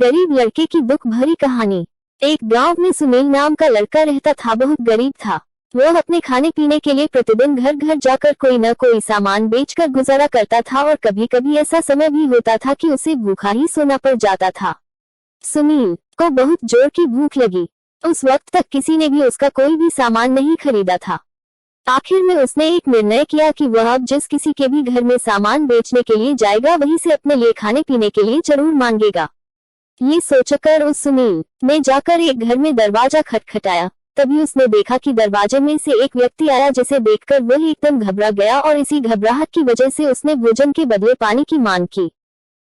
गरीब लड़के की दुख भरी कहानी। एक गांव में सुनील नाम का लड़का रहता था। बहुत गरीब था। वह अपने खाने पीने के लिए प्रतिदिन घर घर जाकर कोई न कोई सामान बेचकर गुजारा करता था और कभी कभी ऐसा समय भी होता था कि उसे भूखा ही सोना पड़ जाता था। सुनील को बहुत जोर की भूख लगी। उस वक्त तक किसी ने भी उसका कोई भी सामान नहीं खरीदा था। आखिर में उसने एक निर्णय किया कि वह अब जिस किसी के भी घर में सामान बेचने के लिए जाएगा वहीं से अपने लिए खाने पीने के लिए जरूर मांगेगा। ये सोचकर उस सुनील ने जाकर एक घर में दरवाजा खटखटाया। तभी उसने देखा कि दरवाजे में से एक व्यक्ति आया, जिसे देखकर वह एकदम घबरा गया और इसी घबराहट की वजह से उसने भोजन के बदले पानी की मांग की।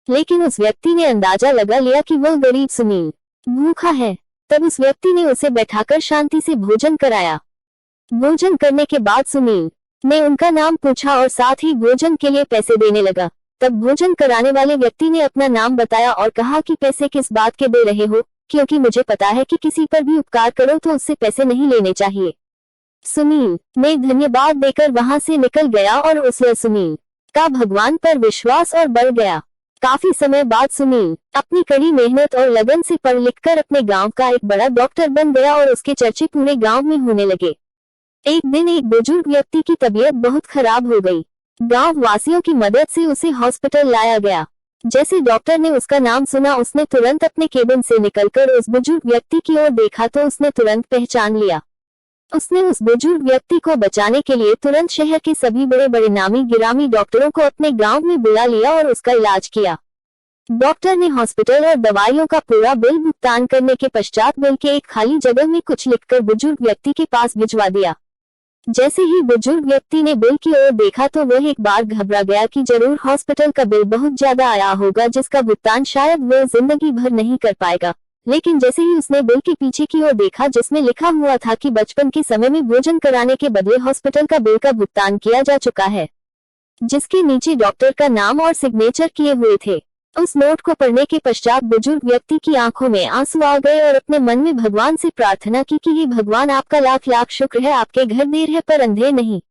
लेकिन उस व्यक्ति ने अंदाजा लगा लिया कि वह गरीब सुनील भूखा है। तब उस व्यक्ति ने उसे बैठाकर शांति से भोजन कराया। भोजन करने के बाद सुनील ने उनका नाम पूछा और साथ ही भोजन के लिए पैसे देने लगा। तब भोजन कराने वाले व्यक्ति ने अपना नाम बताया और कहा कि पैसे किस बात के दे रहे हो, क्योंकि मुझे पता है कि किसी पर भी उपकार करो तो उससे पैसे नहीं लेने चाहिए। सुनील ने धन्यवाद देकर वहां से निकल गया और उससे सुनील का भगवान पर विश्वास और बढ़ गया। काफी समय बाद सुनील अपनी कड़ी मेहनत और लगन से पढ़ लिखकर अपने गांव का एक बड़ा डॉक्टर बन गया और उसके चर्चे पूरे गांव में होने लगे। एक दिन एक बुजुर्ग व्यक्ति की तबीयत बहुत खराब हो गई। गांव वासियों की मदद से उसे हॉस्पिटल लाया गया। जैसे डॉक्टर ने उसका नाम सुना, उसने तुरंत अपने केबिन से निकलकर उस बुजुर्ग व्यक्ति की ओर देखा तो उसने तुरंत पहचान लिया। उसने उस बुजुर्ग व्यक्ति को बचाने के लिए तुरंत शहर के सभी बड़े बड़े नामी गिरामी डॉक्टरों को अपने गांव में बुला लिया और उसका इलाज किया। डॉक्टर ने हॉस्पिटल और दवाइयों का पूरा बिल भुगतान करने के पश्चात बिल के एक खाली जगह में कुछ लिखकर बुजुर्ग व्यक्ति के पास भिजवा दिया। जैसे ही बुजुर्ग व्यक्ति ने बिल की ओर देखा तो वह एक बार घबरा गया कि जरूर हॉस्पिटल का बिल बहुत ज्यादा आया होगा, जिसका भुगतान शायद वह जिंदगी भर नहीं कर पाएगा। लेकिन जैसे ही उसने बिल के पीछे की ओर देखा, जिसमें लिखा हुआ था कि बचपन के समय में भोजन कराने के बदले हॉस्पिटल का बिल का भुगतान किया जा चुका है, जिसके नीचे डॉक्टर का नाम और सिग्नेचर किए हुए थे। उस नोट को पढ़ने के पश्चात बुजुर्ग व्यक्ति की आंखों में आंसू आ गए और अपने मन में भगवान से प्रार्थना की कि हे भगवान, आपका लाख लाख शुक्र है, आपके घर देर है पर अंधेर नहीं।